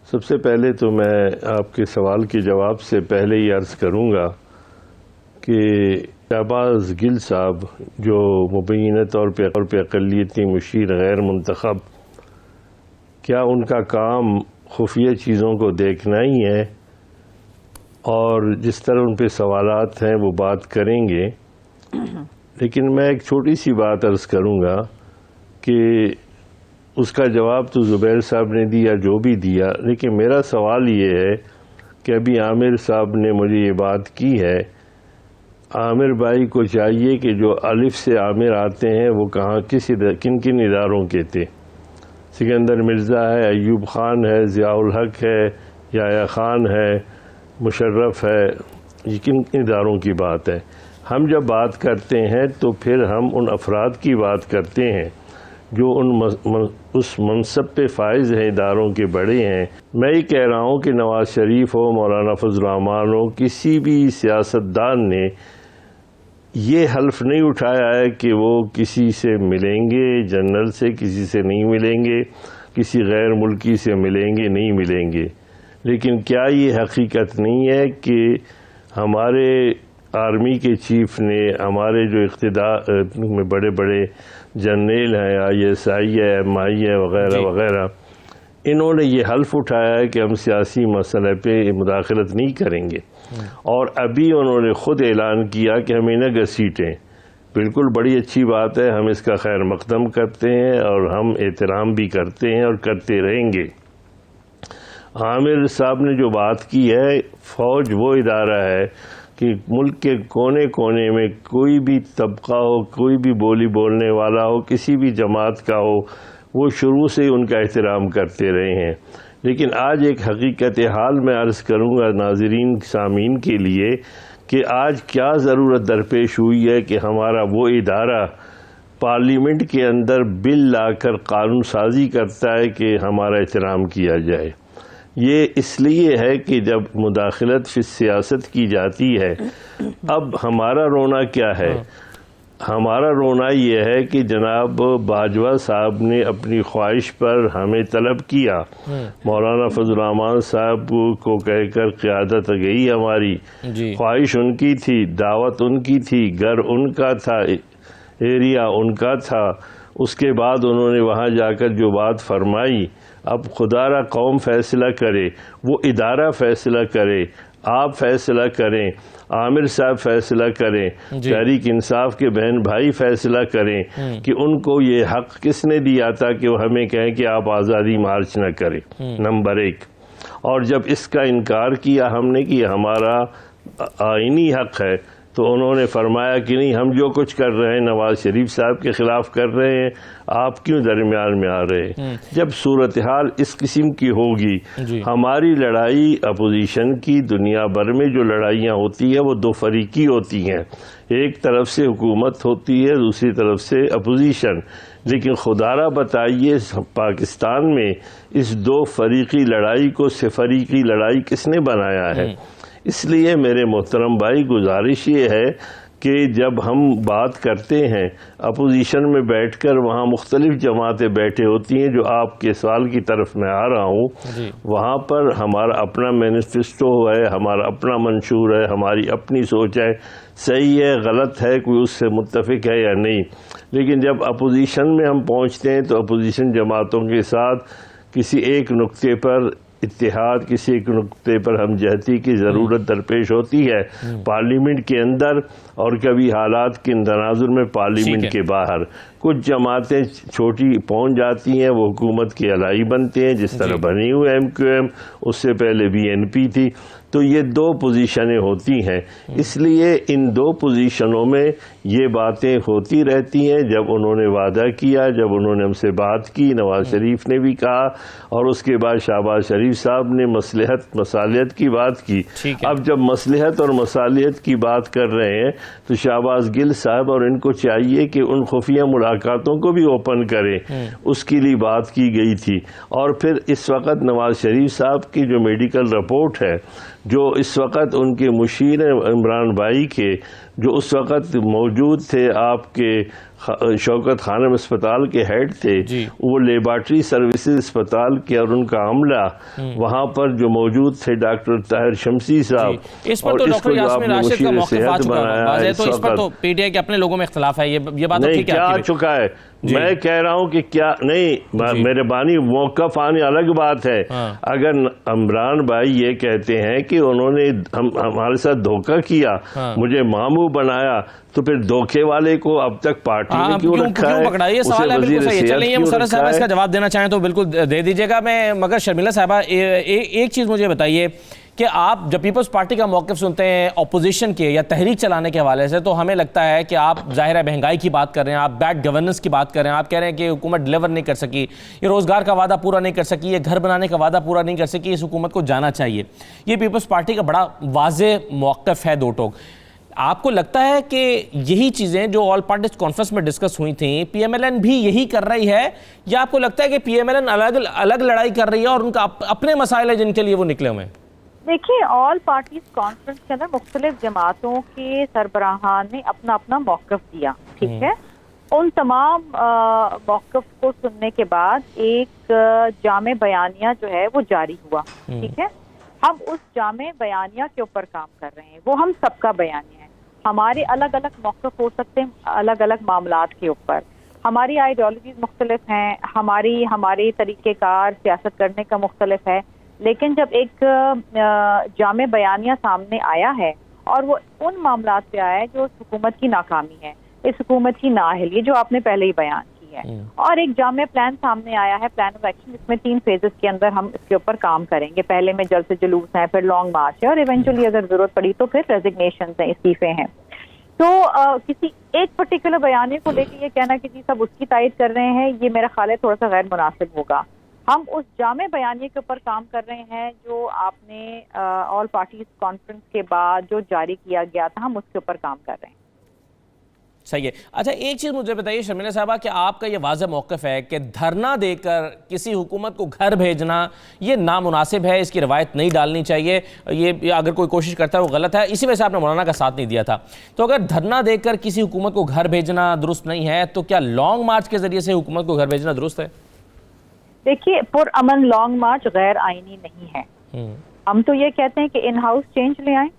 سب سے پہلے تو میں آپ کے سوال کے جواب سے پہلے ہی عرض کروں گا کہ شہباز گل صاحب جو مبینہ طور پہ اقلیتی مشیر غیر منتخب، کیا ان کا کام خفیہ چیزوں کو دیکھنا ہی ہے؟ اور جس طرح ان پہ سوالات ہیں وہ بات کریں گے، لیکن میں ایک چھوٹی سی بات عرض کروں گا کہ اس کا جواب تو زبیر صاحب نے دیا جو بھی دیا، لیکن میرا سوال یہ ہے کہ ابھی عامر صاحب نے مجھے یہ بات کی ہے، عامر بھائی کو چاہیے کہ جو الف سے عامر آتے ہیں وہ کہاں کن کن اداروں کے تھے؟ سکندر مرزا ہے، ایوب خان ہے، ضیاء الحق ہے، یحییٰ خان ہے، مشرف ہے، یہ کن اداروں کی بات ہے؟ ہم جب بات کرتے ہیں تو پھر ہم ان افراد کی بات کرتے ہیں جو اس منصب پہ فائز ہیں، اداروں کے بڑے ہیں۔ میں یہ کہہ رہا ہوں کہ نواز شریف ہو، مولانا فضل الرحمان ہو، کسی بھی سیاستدان نے یہ حلف نہیں اٹھایا ہے کہ وہ کسی سے ملیں گے، جنرل سے کسی سے نہیں ملیں گے، کسی غیر ملکی سے ملیں گے، نہیں ملیں گے۔ لیکن کیا یہ حقیقت نہیں ہے کہ ہمارے آرمی کے چیف نے، ہمارے جو اقتدار میں بڑے بڑے جنرل ہیں، آئی ایس آئی ہے، ایم آئی ہے، وغیرہ وغیرہ، انہوں نے یہ حلف اٹھایا ہے کہ ہم سیاسی مسئلے پہ مداخلت نہیں کریں گے، اور ابھی انہوں نے خود اعلان کیا کہ ہمیں نہ گھسیٹیں۔ بالکل بڑی اچھی بات ہے، ہم اس کا خیر مقدم کرتے ہیں اور ہم احترام بھی کرتے ہیں اور کرتے رہیں گے۔ عامر صاحب نے جو بات کی ہے، فوج وہ ادارہ ہے کہ ملک کے کونے کونے میں کوئی بھی طبقہ ہو، کوئی بھی بولی بولنے والا ہو، کسی بھی جماعت کا ہو، وہ شروع سے ان کا احترام کرتے رہے ہیں۔ لیکن آج ایک حقیقت حال میں عرض کروں گا ناظرین سامعین کے لیے کہ آج کیا ضرورت درپیش ہوئی ہے کہ ہمارا وہ ادارہ پارلیمنٹ کے اندر بل لا کر قانون سازی کرتا ہے کہ ہمارا احترام کیا جائے۔ یہ اس لیے ہے کہ جب مداخلت فی سیاست کی جاتی ہے، اب ہمارا رونا کیا ہے؟ ہمارا رونا یہ ہے کہ جناب باجوہ صاحب نے اپنی خواہش پر ہمیں طلب کیا، مولانا فضل الرحمان صاحب کو کہہ کر قیادت گئی ہماری، خواہش ان کی تھی، دعوت ان کی تھی، گھر ان کا تھا، ایریا ان کا تھا، اس کے بعد انہوں نے وہاں جا کر جو بات فرمائی، اب خدا را قوم فیصلہ کرے، وہ ادارہ فیصلہ کرے، آپ فیصلہ کریں، عامر صاحب فیصلہ کریں، تحریک انصاف کے بہن بھائی فیصلہ کریں کہ ان کو یہ حق کس نے دیا تھا کہ وہ ہمیں کہیں کہ آپ آزادی مارچ نہ کریں، نمبر ایک۔ اور جب اس کا انکار کیا ہم نے کہ یہ ہمارا آئینی حق ہے، تو انہوں نے فرمایا کہ نہیں، ہم جو کچھ کر رہے ہیں نواز شریف صاحب کے خلاف کر رہے ہیں، آپ کیوں درمیان میں آ رہے ہیں؟ جب صورتحال اس قسم کی ہوگی، ہماری لڑائی اپوزیشن کی دنیا بھر میں جو لڑائیاں ہوتی ہیں وہ دو فریقی ہوتی ہیں، ایک طرف سے حکومت ہوتی ہے، دوسری طرف سے اپوزیشن، لیکن خدا را بتائیے پاکستان میں اس دو فریقی لڑائی کو سے فریقی لڑائی کس نے بنایا ہے؟ اس لیے میرے محترم بھائی گزارش یہ ہے کہ جب ہم بات کرتے ہیں اپوزیشن میں بیٹھ کر، وہاں مختلف جماعتیں بیٹھے ہوتی ہیں، جو آپ کے سوال کی طرف میں آ رہا ہوں، وہاں پر ہمارا اپنا مینیفیسٹو ہے، ہمارا اپنا منشور ہے، ہماری اپنی سوچ ہے، صحیح ہے غلط ہے، کوئی اس سے متفق ہے یا نہیں۔ لیکن جب اپوزیشن میں ہم پہنچتے ہیں تو اپوزیشن جماعتوں کے ساتھ کسی ایک نقطے پر اتحاد، کسی ایک نقطے پر ہم جہتی کی ضرورت درپیش ہوتی ہے پارلیمنٹ کے اندر اور کبھی حالات کے تناظر میں پارلیمنٹ کے باہر. کچھ جماعتیں چھوٹی پہنچ جاتی ہیں، وہ حکومت کے الائی بنتے ہیں، جس طرح بنی ہوئی ایم کیو ایم، اس سے پہلے بھی این پی تھی. تو یہ دو پوزیشنیں ہوتی ہیں. اس لیے ان دو پوزیشنوں میں یہ باتیں ہوتی رہتی ہیں. جب انہوں نے وعدہ کیا، جب انہوں نے ہم سے بات کی، نواز شریف نے بھی کہا، اور اس کے بعد شہباز شریف صاحب نے مصالحت کی بات کی. اب جب مصلحت اور مصالحت کی بات کر رہے ہیں تو شہباز گل صاحب اور ان کو چاہیے کہ ان خفیہ ملاقاتوں کو بھی اوپن کریں. اس کے لیے بات کی گئی تھی. اور پھر اس وقت نواز شریف صاحب کی جو میڈیکل رپورٹ ہے، جو اس وقت ان کے مشیر عمران بھائی کے، جو اس وقت موجود تھے، آپ کے شوکت خانم اسپتال کے ہیڈ تھے، وہ لیبارٹری سروسز اسپتال کے اور ان کا عملہ وہاں پر جو موجود تھے، ڈاکٹر طاہر شمسی صاحب، اس پر تو ڈاکٹر یاسمین راشد کا موقف آ چکا ہے. تو اس پر تو پی ٹی آئی کے اپنے لوگوں میں اختلاف ہے. یہ بات ٹھیک ہے، کیا آ چکا ہے. میں کہہ رہا ہوں کہ کیا نہیں، میرے بانی موقف آنے الگ بات ہے. اگر عمران بھائی یہ کہتے ہیں کہ انہوں نے ہمارے ساتھ دھوکہ کیا، مجھے ماموں بنایا، تو پھر دھوکے والے کو اب تک پارٹی میں کیوں رکھا ہے؟ پکڑا؟ یہ سوال ہے بالکل صحیح. چلیے مسرت صاحبہ اس کا جواب دینا چاہیں تو بالکل دے دیجیے گا. میں مگر شرمیلا صاحبہ ایک چیز مجھے بتائیے کہ آپ جب پیپلز پارٹی کا موقف سنتے ہیں اپوزیشن کے یا تحریک چلانے کے حوالے سے، تو ہمیں لگتا ہے کہ آپ ظاہر ہے مہنگائی کی بات کر رہے ہیں، آپ بیڈ گورننس کی بات کر رہے ہیں، آپ کہہ رہے ہیں کہ حکومت ڈیلیور نہیں کر سکی، یہ روزگار کا وعدہ پورا نہیں کر سکی، یہ گھر بنانے کا وعدہ پورا نہیں کر سکی، اس حکومت کو جانا چاہیے. یہ پیپلز پارٹی کا بڑا واضح موقف ہے. دو ٹوک آپ کو لگتا ہے کہ یہی چیزیں جو آل پارٹیز کانفرنس میں ڈسکس ہوئی تھیں، پی ایم ایل این بھی یہی کر رہی ہے، یا آپ کو لگتا ہے کہ پی ایم ایل این الگ لڑائی کر رہی ہے اور ان کا اپنے مسائل ہیں جن کے لیے وہ نکلے ہوئے ہیں؟ دیکھیے، آل پارٹیز کانفرنس کے اندر مختلف جماعتوں کے سربراہان نے اپنا اپنا موقف دیا، ٹھیک ہے. ان تمام موقف کو سننے کے بعد ایک جامع بیانیہ جو ہے وہ جاری ہوا، ٹھیک ہے. ہم اس جامع بیانیہ کے اوپر کام کر رہے ہیں. وہ ہم سب کا بیانیہ ہے. ہمارے الگ الگ موقف ہو سکتے ہیں الگ الگ معاملات کے اوپر. ہماری آئیڈیالوجیز مختلف ہیں، ہمارے طریقہ کار سیاست کرنے کا مختلف ہے. لیکن جب ایک جامع بیانیہ سامنے آیا ہے اور وہ ان معاملات پہ آیا ہے جو اس حکومت کی ناکامی ہے، اس حکومت کی نااہلی، جو آپ نے پہلے ہی بیان کی ہے، اور ایک جامع پلان سامنے آیا ہے، پلان آف ایکشن، جس میں 3 فیزز کے اندر ہم اس کے اوپر کام کریں گے. پہلے میں جلد سے جلوس ہیں، پھر لانگ مارچ ہے، اور ایونچولی اگر ضرورت پڑی تو پھر ریزگنیشنز ہیں، استعفے ہیں. تو کسی ایک پرٹیکولر بیانیے کو لے کے یہ کہنا کہ جی سب اس کی تائید کر رہے ہیں، یہ میرا خیال ہے تھوڑا سا غیر مناسب ہوگا. ہم اس جامع بیانیے کے اوپر کام کر رہے ہیں جو آپ نے آل پارٹیز کانفرنس کے بعد جو جاری کیا گیا تھا، ہم اس کے اوپر کام کر رہے ہیں. صحیح ہے. اچھا ایک چیز مجھے بتائیے شرمیلا صاحبہ کہ آپ کا یہ واضح موقف ہے کہ دھرنا دے کر کسی حکومت کو گھر بھیجنا یہ نامناسب ہے، اس کی روایت نہیں ڈالنی چاہیے، یہ اگر کوئی کوشش کرتا ہے وہ غلط ہے. اسی وجہ سے آپ نے مولانا کا ساتھ نہیں دیا تھا. تو اگر دھرنا دے کر کسی حکومت کو گھر بھیجنا درست نہیں ہے تو کیا لانگ مارچ کے ذریعے سے حکومت کو گھر بھیجنا درست ہے؟ دیکھیے، پر امن لانگ مارچ غیر آئینی نہیں ہے. ہم تو یہ کہتے ہیں کہ ان ہاؤس چینج لے آئیں،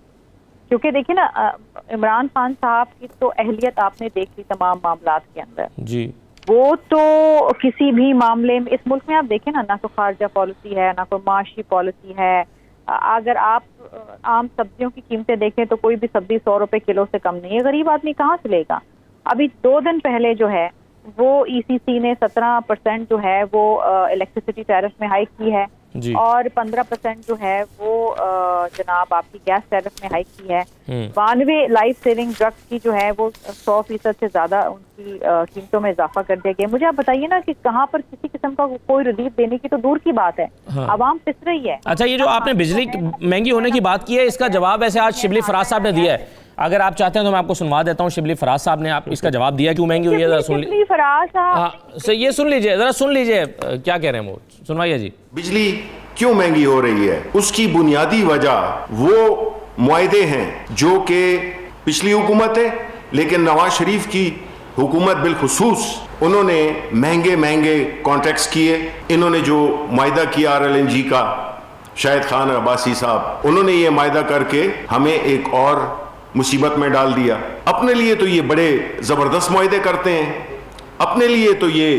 کیونکہ دیکھیں نا، عمران خان صاحب کی تو اہلیت آپ نے دیکھ لی تمام معاملات کے اندر. جی وہ تو کسی بھی معاملے میں اس ملک میں آپ دیکھیں نا کوئی خارجہ پالیسی ہے، نہ کوئی معاشی پالیسی ہے. اگر آپ عام سبزیوں کی قیمتیں دیکھیں تو کوئی بھی سبزی 100 روپے کلو سے کم نہیں ہے. غریب آدمی کہاں سے لے گا؟ ابھی 2 دن پہلے جو ہے وہ ای سی سی نے 17% جو ہے وہ الیکٹریسٹی ٹیرف میں ہائیک کی ہے، اور 15% جو ہے وہ جناب آپ کی گیس ٹیرف میں ہائیک کی ہے. 92 لائف سیونگ ڈرگس کی جو ہے وہ 100% سے زیادہ ان کی قیمتوں میں اضافہ کر دیا گیا. مجھے آپ بتائیے نا کہ کہاں پر کسی قسم کا کوئی ریلیف دینے کی تو دور کی بات ہے، عوام پس رہی ہے. اچھا یہ جو آپ نے بجلی مہنگی ہونے کی بات کی ہے، اس کا جواب ایسے آج شبلی فراز صاحب نے دیا ہے. اگر آپ چاہتے ہیں تو میں آپ کو سنوا دیتا ہوں. شبلی فراز صاحب نے آپ اس کا جواب دیا کیوں مہنگی ہوئی ہے. ذرا سن لیجیے. یہ سن لیجیے، ذرا سن لیجیے کیا کہہ رہے ہیں وہ، سنوائیے جی. بجلی کیوں مہنگی ہو رہی ہے؟ اس کی بنیادی وجہ وہ معاہدے ہیں جو کہ پچھلی حکومت ہے، لیکن نواز شریف کی حکومت بالخصوص انہوں نے مہنگے کانٹریکٹس کیے. انہوں نے جو معاہدہ کیا RLNG کا، شاہد خان عباسی صاحب، انہوں نے یہ معاہدہ کر کے ہمیں ایک اور مصیبت میں ڈال دیا. اپنے لیے تو یہ بڑے زبردست معاہدے کرتے ہیں، اپنے لیے تو یہ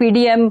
PDM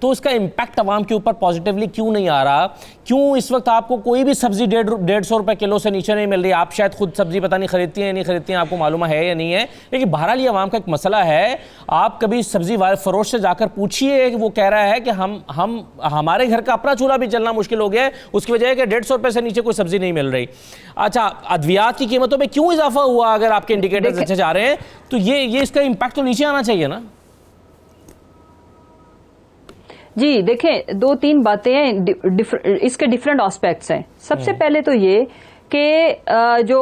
تو اس کا امپیکٹ عوام کے اوپر پازیٹیولی کیوں نہیں آ رہا؟ کیوں اس وقت آپ کو کوئی بھی سبزی 150 روپے کلو سے نیچے نہیں مل رہی؟ آپ شاید خود سبزی پتہ نہیں خریدتی ہیں یا نہیں خریدتی ہیں، آپ کو معلومہ ہے یا نہیں ہے، لیکن بہرحال یہ عوام کا ایک مسئلہ ہے. آپ کبھی سبزی فروش سے جا کر پوچھیے کہ وہ کہہ رہا ہے کہ ہمارے گھر کا اپنا چولہا بھی چلنا مشکل ہو گیا ہے، اس کی وجہ ہے کہ 150 روپے سے نیچے کوئی سبزی نہیں مل رہی. اچھا، ادویات کی قیمتوں میں کیوں اضافہ ہوا؟ اگر آپ کے انڈیکیٹرز اچھے جا رہے ہیں تو یہ اس کا امپیکٹ تو نیچے آنا چاہیے نا. جی دیکھیں، 2-3 باتیں ہیں، اس کے ڈیفرنٹ آسپیکٹس ہیں. سب سے پہلے تو یہ کہ جو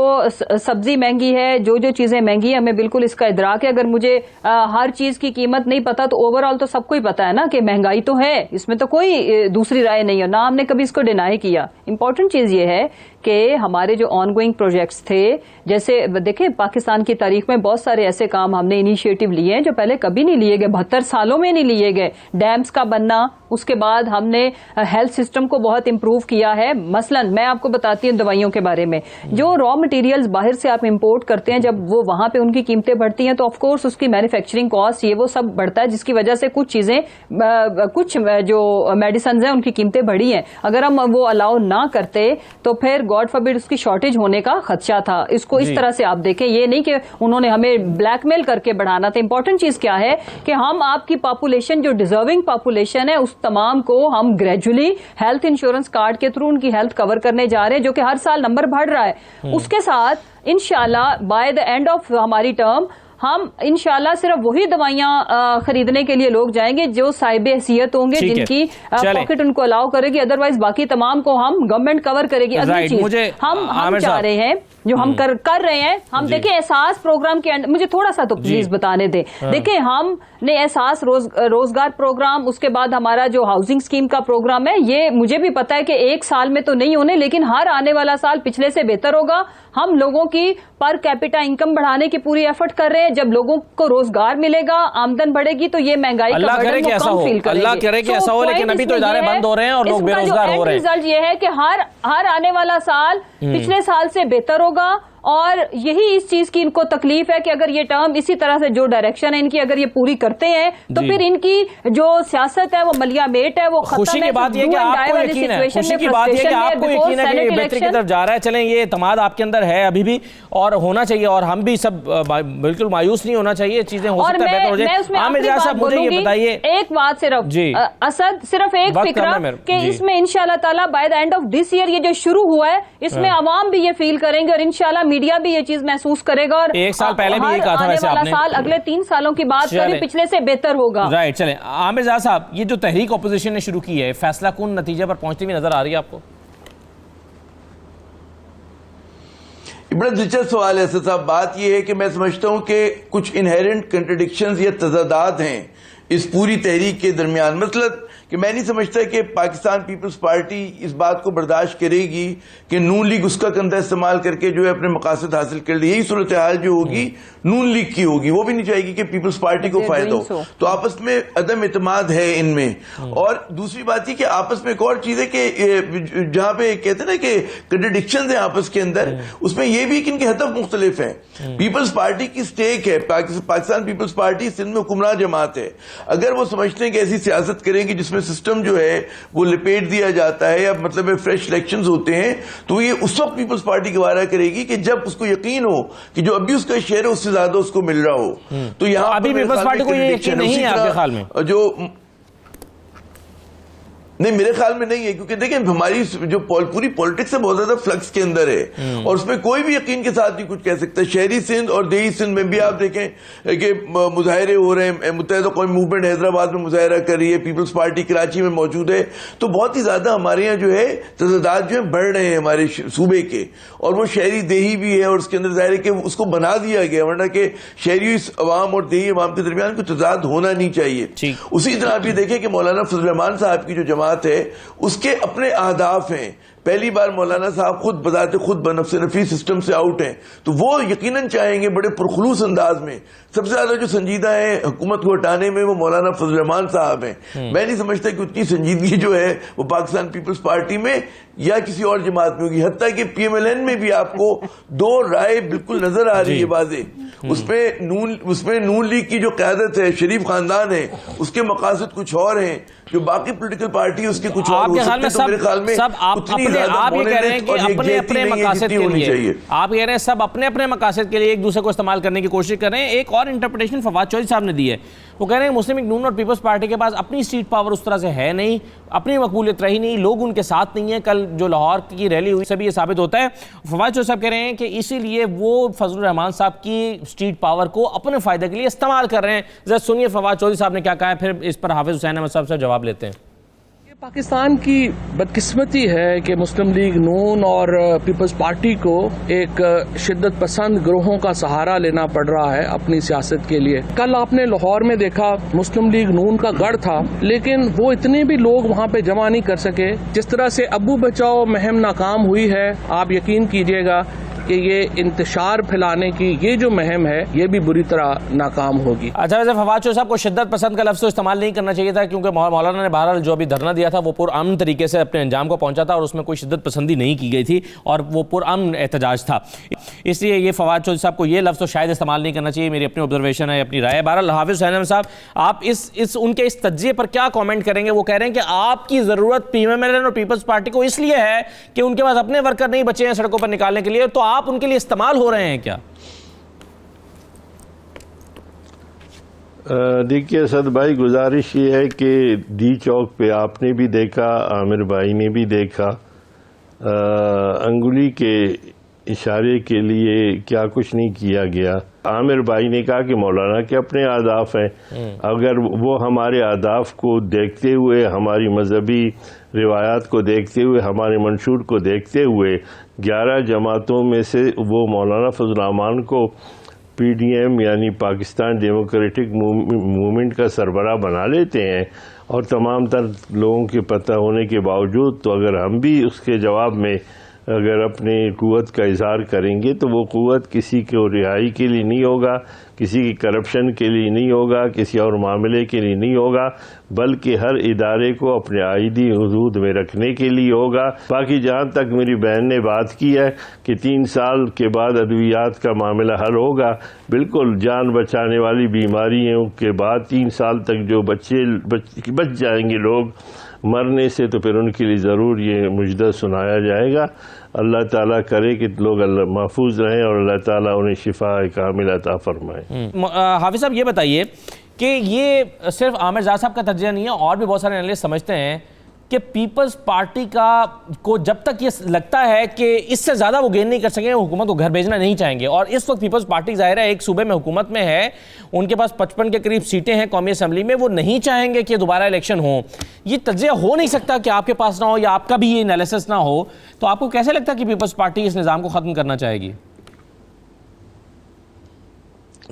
سبزی مہنگی ہے، جو چیزیں مہنگی ہیں، ہمیں بالکل اس کا ادراک ہے. اگر مجھے ہر چیز کی قیمت نہیں پتا تو اوور آل تو سب کو ہی پتا ہے نا کہ مہنگائی تو ہے، اس میں تو کوئی دوسری رائے نہیں ہے، نہ ہم نے کبھی اس کو ڈینائی کیا. امپورٹنٹ چیز یہ ہے کہ ہمارے جو آن گوئنگ پروجیکٹس تھے، جیسے دیکھیں پاکستان کی تاریخ میں بہت سارے ایسے کام ہم نے انیشیٹو لیے ہیں جو پہلے کبھی نہیں لیے گئے، 72 سالوں میں نہیں لیے گئے. ڈیمز کا بننا، اس کے بعد ہم نے ہیلتھ سسٹم کو بہت امپروو کیا ہے. مثلا میں آپ کو بتاتی ہوں دوائیوں کے بارے میں، جو را مٹیریلز باہر سے آپ امپورٹ کرتے ہیں، جب وہ وہاں پہ ان کی قیمتیں بڑھتی ہیں تو آف کورس اس کی مینوفیکچرنگ کاسٹ یہ وہ سب بڑھتا ہے، جس کی وجہ سے کچھ چیزیں، کچھ جو میڈیسنز ہیں ان کی قیمتیں بڑھی ہیں. اگر ہم وہ الاؤ نہ کرتے تو پھر گاڈ فاربڈ اس کی شارٹیج ہونے کا خدشہ تھا. اس کو اس طرح سے آپ دیکھیں، یہ نہیں کہ انہوں نے ہمیں بلیک میل کر کے بڑھانا تھا. امپورٹنٹ چیز کیا ہے کہ ہم آپ کی پاپولیشن، جو ڈیزرونگ پاپولیشن ہے، اس تمام کو ہم گریجولی ہیلتھ انشورنس کارڈ کے تھرو ان کی ہیلتھ کور کرنے جا رہے ہیں، جو کہ ہر سال نمبر بڑھ رہا ہے. اس کے ساتھ انشاءاللہ بائی دا اینڈ آف ہماری ٹرم ہم انشاءاللہ صرف وہی دوائیاں خریدنے کے لیے لوگ جائیں گے جو صاحب حیثیت ہوں گے، جن کی پاکٹ ان کو الاؤ کرے گی. ادروائز باقی تمام کو ہم گورنمنٹ کور کرے گی. اگلی چیز ہم چاہ رہے ہیں، جو ہم کر رہے ہیں، ہم دیکھیں احساس پروگرام کے مجھے تھوڑا سا تو پلیز بتانے دیں. دیکھیں ہم نے احساس روزگار پروگرام، اس کے بعد ہمارا جو ہاؤسنگ اسکیم کا پروگرام ہے، یہ مجھے بھی پتا ہے کہ ایک سال میں تو نہیں ہونے، لیکن ہر آنے والا سال پچھلے سے بہتر ہوگا. ہم لوگوں کی پر کیپیٹا انکم بڑھانے کی پوری ایفرٹ کر رہے ہیں. جب لوگوں کو روزگار ملے گا، آمدن بڑھے گی تو یہ مہنگائی کا برڈن وہ کم فیل کریں گے. اللہ کرے کہ ایسا ہو، لیکن ابھی تو ادارے بند ہو رہے ہیں اور لوگ بے روزگار ہو رہے ہیں. رزلٹ یہ ہے کہ ہر آنے والا سال پچھلے سال سے بہتر ہوگا. اور یہی اس چیز کی ان کو تکلیف ہے کہ اگر یہ ٹرم اسی طرح سے جو ڈائریکشن ہے ان کی اگر یہ پوری کرتے ہیں تو پھر ان کی جو سیاست ہے وہ ملیا میٹ ہے، وہ ختم ہے. خوشی کی بات یہ کہ آپ کو یقین ہے، خوشی کی بات یہ کہ آپ کو یقین ہے کہ یہ بہتری کی طرف جا رہا ہے. چلیں، یہ اعتماد آپ کے اندر ہے ابھی بھی اور ہونا چاہیے، اور ہم بھی سب بالکل مایوس نہیں ہونا چاہیے. چیزیں ہو سکتا ہے بہتر ہو جائے. عامر جہاں صاحب مجھے یہ بتائیے ایک بات صرف، اسد صرف ایک فکرہ کہ اس میں انشاءاللہ تعالیٰ by the end of this year یہ جو شروع ہوا ہے اس میں عوام بھی یہ فیل کریں گے اور انشاءاللہ میڈیا بھی یہ چیز محسوس کرے گا. اور ایک سال پہلے بھی یہ کہا تھا ویسے آپ نے، سال اگلے 3 سالوں کی بات کری، پچھلے سے بہتر ہوگا. رائٹ. چلیں عامر جہاں صاحب، یہ جو تحریک اپوزیشن نے شروع کی ہے، فیصلہ کن نتیجے پر پہنچتی ہوئی نظر آ رہی ہے آپ کو؟ بڑا دلچسپ سوال ہے اسد صاحب. بات یہ ہے کہ میں سمجھتا ہوں کہ کچھ انہیرنٹ کنٹرڈکشنز یا تضادات ہیں اس پوری تحریک کے درمیان. مثلا کہ میں نہیں سمجھتا کہ پاکستان پیپلز پارٹی اس بات کو برداشت کرے گی کہ نون لیگ اس کا کندھا استعمال کر کے جو ہے اپنے مقاصد حاصل کر لی. یہی صورتحال جو ہوگی نون لیگ کی ہوگی، وہ بھی نہیں چاہے گی کہ پیپلز پارٹی کو فائدہ ہو. تو آپس میں عدم اعتماد ہے ان میں. اور دوسری بات یہ کہ آپس میں ایک اور چیز ہے کہ جہاں پہ کہتے ہیں نا کہ کنٹرڈکشنز ہیں آپس کے اندر، اس میں یہ بھی کہ ان کے ہدف مختلف ہیں. پیپلز پارٹی کی سٹیک ہے، پاکستان پیپلز پارٹی سندھ میں حکمراں جماعت ہے. اگر وہ سمجھتے ہیں کہ ایسی سیاست کریں گے جس میں سسٹم جو ہے وہ لپیٹ دیا جاتا ہے یا مطلب فریش الیکشنز ہوتے ہیں، تو یہ اس وقت پیپلز پارٹی گوارا کرے گی کہ جب اس کو یقین ہو کہ جو ابھی اس کا شیئر ہے اس سے زیادہ اس کو مل رہا ہو. تو یہاں ابھی پیپلز پارٹی کو یہ یقین نہیں ہے آپ کے خیال میں؟ جو نہیں، میرے خیال میں نہیں ہے، کیونکہ دیکھیں ہماری جو پوری پولیٹکس ہے بہت زیادہ فلکس کے اندر ہے اور اس میں کوئی بھی یقین کے ساتھ نہیں کچھ کہہ سکتا. شہری سندھ اور دیہی سندھ میں بھی آپ دیکھیں کہ مظاہرے ہو رہے ہیں. متحدہ قومی موومنٹ حیدرآباد میں مظاہرہ کر رہی ہے، پیپلز پارٹی کراچی میں موجود ہے. تو بہت ہی زیادہ ہمارے یہاں جو ہے تضادات جو ہیں بڑھ رہے ہیں ہمارے صوبے کے، اور وہ شہری دیہی بھی ہے اور اس کے اندر ظاہر ہے کہ اس کو بنا دیا گیا، ورنہ کہ شہری عوام اور دیہی عوام کے درمیان کوئی تضاد ہونا نہیں چاہیے. اسی طرح آپ یہ دیکھیں کہ مولانا فضل الرحمان صاحب کی جو جماعت ہے اس کے اپنے اہداف ہیں. پہلی بار مولانا صاحب خود بذات خود بنفس نفیس سسٹم سے آؤٹ ہیں، تو وہ یقیناً چاہیں گے بڑے پرخلوص انداز میں. سب سے زیادہ جو سنجیدہ ہے حکومت کو ہٹانے میں وہ مولانا فضل الرحمان صاحب ہیں. میں نہیں سمجھتا کہ اتنی سنجیدگی جو ہے وہ پاکستان پیپلز پارٹی میں یا کسی اور جماعت میں ہوگی. حتیٰ کہ پی ایم ایل این میں بھی آپ کو دو رائے بالکل نظر آ رہی ہے واضح. اس میں نون لیگ کی جو قیادت ہے، شریف خاندان ہے، اس کے مقاصد کچھ اور ہیں، جو باقی پولیٹیکل پارٹی اس کے کچھ اور ہو سکتے ہیں. تو میرے خیال میں آپ یہ کہہ رہے ہیں کہ اپنے اپنے مقاصد کے لیے، آپ کہہ رہے ہیں سب اپنے اپنے مقاصد کے لیے ایک دوسرے کو استعمال کرنے کی کوشش کر رہے ہیں. ایک اور انٹرپریٹیشن فواد چودھری صاحب نے دی ہے، وہ کہہ رہے ہیں مسلم لیگ نون اور پیپلز پارٹی کے پاس اپنی سیٹ پاور اس طرح سے ہے نہیں، اپنی مقبولیت رہی نہیں، لوگ ان کے ساتھ نہیں ہیں. کل جو لاہور کی ریلی ہوئی سے بھی یہ ثابت ہوتا ہے. فواد چودھری صاحب کہہ رہے ہیں کہ اسی لیے وہ فضل الرحمان صاحب کی اسٹریٹ پاور کو اپنے فائدے کے لیے استعمال کر رہے ہیں. ذرا سنیے فواد چودھری صاحب نے کیا کہا ہے، پھر اس پر حافظ حسین احمد صاحب سے جواب لیتے ہیں. پاکستان کی بدقسمتی ہے کہ مسلم لیگ نون اور پیپلز پارٹی کو ایک شدت پسند گروہوں کا سہارا لینا پڑ رہا ہے اپنی سیاست کے لیے. کل آپ نے لاہور میں دیکھا مسلم لیگ نون کا گڑھ تھا، لیکن وہ اتنے بھی لوگ وہاں پہ جمع نہیں کر سکے. جس طرح سے ابو بچاؤ مہم ناکام ہوئی ہے، آپ یقین کیجئے گا کہ یہ انتشار پھیلانے کی یہ جو مہم ہے یہ بھی بری طرح ناکام ہوگی. اچھا، ویسے فواد چودھری صاحب کو شدت پسند کا لفظ تو استعمال نہیں کرنا چاہیے تھا، کیونکہ مولانا نے بہرحال جو ابھی دھرنا دیا تھا وہ پرامن طریقے سے اپنے انجام کو پہنچا تھا اور اس میں کوئی شدت پسندی نہیں کی گئی تھی اور وہ پرامن احتجاج تھا. اس لیے یہ فواد چودھری صاحب کو یہ لفظ تو شاید استعمال نہیں کرنا چاہیے. میری اپنی آبزرویشن ہے، اپنی رائے. بہرحال حافظ حسین احمد صاحب، آپ ان کے اس تجزیے پر کیا کامنٹ کریں گے؟ وہ کہہ رہے ہیں کہ آپ کی ضرورت پی ایم ایل این اور پیپلز پارٹی کو اس لیے ہے کہ ان کے پاس اپنے ورکر نہیں بچے ہیں سڑکوں پر نکالنے کے لیے، تو آپ ان کے لیے استعمال ہو رہے ہیں کیا؟ دیکھیے اسد بھائی، گزارش یہ ہے کہ ڈی چوک پہ آپ نے بھی دیکھا، عامر بھائی نے بھی دیکھا، انگلی کے اشارے کے لیے کیا کچھ نہیں کیا گیا. عامر بھائی نے کہا کہ مولانا کے اپنے اہداف ہیں، اگر وہ ہمارے اہداف کو دیکھتے ہوئے، ہماری مذہبی روایات کو دیکھتے ہوئے، ہمارے منشور کو دیکھتے ہوئے 11 جماعتوں میں سے وہ مولانا فضل الرحمان کو پی ڈی ایم یعنی پاکستان ڈیموکریٹک موومنٹ کا سربراہ بنا لیتے ہیں، اور تمام تر لوگوں کے پتہ ہونے کے باوجود، تو اگر ہم بھی اس کے جواب میں اگر اپنی قوت کا اظہار کریں گے تو وہ قوت کسی کو رہائی کے لیے نہیں ہوگا، کسی کی کرپشن کے لیے نہیں ہوگا، کسی اور معاملے کے لیے نہیں ہوگا، بلکہ ہر ادارے کو اپنے آئیدی حدود میں رکھنے کے لیے ہوگا. باقی جہاں تک میری بہن نے بات کی ہے کہ 3 سال کے بعد ادویات کا معاملہ حل ہوگا، بالکل جان بچانے والی بیماریوں کے بعد 3 سال تک جو بچ جائیں گے لوگ مرنے سے، تو پھر ان کے لیے ضرور یہ مجدہ سنایا جائے گا. اللہ تعالیٰ کرے کہ لوگ محفوظ رہیں اور اللہ تعالیٰ انہیں شفا کامل عطا فرمائے. حافظ صاحب یہ بتائیے کہ یہ صرف عامر زاہد صاحب کا تجزیہ نہیں ہے، اور بھی بہت سارے انالسٹ سمجھتے ہیں کہ پیپلز پارٹی کو جب تک یہ لگتا ہے کہ اس سے زیادہ وہ گین نہیں کر سکیں، حکومت کو گھر بھیجنا نہیں چاہیں گے. اور اس وقت پیپلز پارٹی ظاہر ہے ایک صوبے میں حکومت میں ہے، ان کے پاس 55 کے قریب سیٹیں ہیں قومی اسمبلی میں، وہ نہیں چاہیں گے کہ دوبارہ الیکشن ہو. یہ تجزیہ ہو نہیں سکتا کہ آپ کے پاس نہ ہو یا آپ کا بھی یہ انالیسس نہ ہو. تو آپ کو کیسے لگتا ہے کہ پیپلز پارٹی اس نظام کو ختم کرنا چاہے گی؟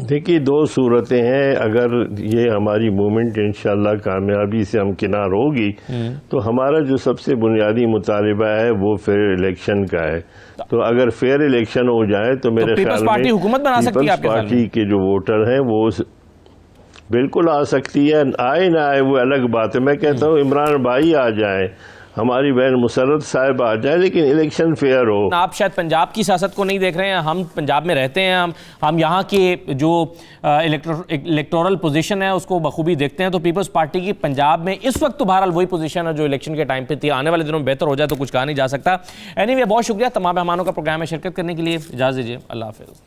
دیکھیے 2 صورتیں ہیں. اگر یہ ہماری موومنٹ انشاءاللہ کامیابی سے ہمکنار ہوگی تو ہمارا جو سب سے بنیادی مطالبہ ہے وہ فیئر الیکشن کا ہے. تو اگر فیئر الیکشن ہو جائے تو میرے خیال میں حکومت بنا سکتی ہے. آپ پیپلز پارٹی کے جو ووٹر ہیں وہ بالکل آ سکتی ہے. آئے نہ آئے وہ الگ بات ہے. میں کہتا ہوں عمران بھائی آ جائیں، ہماری بہن مسرت صاحب آ جائے، لیکن الیکشن فیئر ہو. آپ شاید پنجاب کی سیاست کو نہیں دیکھ رہے ہیں، ہم پنجاب میں رہتے ہیں، ہم یہاں کے جو الیکٹورل پوزیشن ہے اس کو بخوبی دیکھتے ہیں. تو پیپلز پارٹی کی پنجاب میں اس وقت تو بہرحال وہی پوزیشن ہے جو الیکشن کے ٹائم پہ تھی. آنے والے دنوں میں بہتر ہو جائے تو کچھ کہا نہیں جا سکتا. اینی وے، بہت شکریہ تمام مہمانوں کا پروگرام میں شرکت کرنے کے لیے. اجازت دیجیے، اللہ حافظ.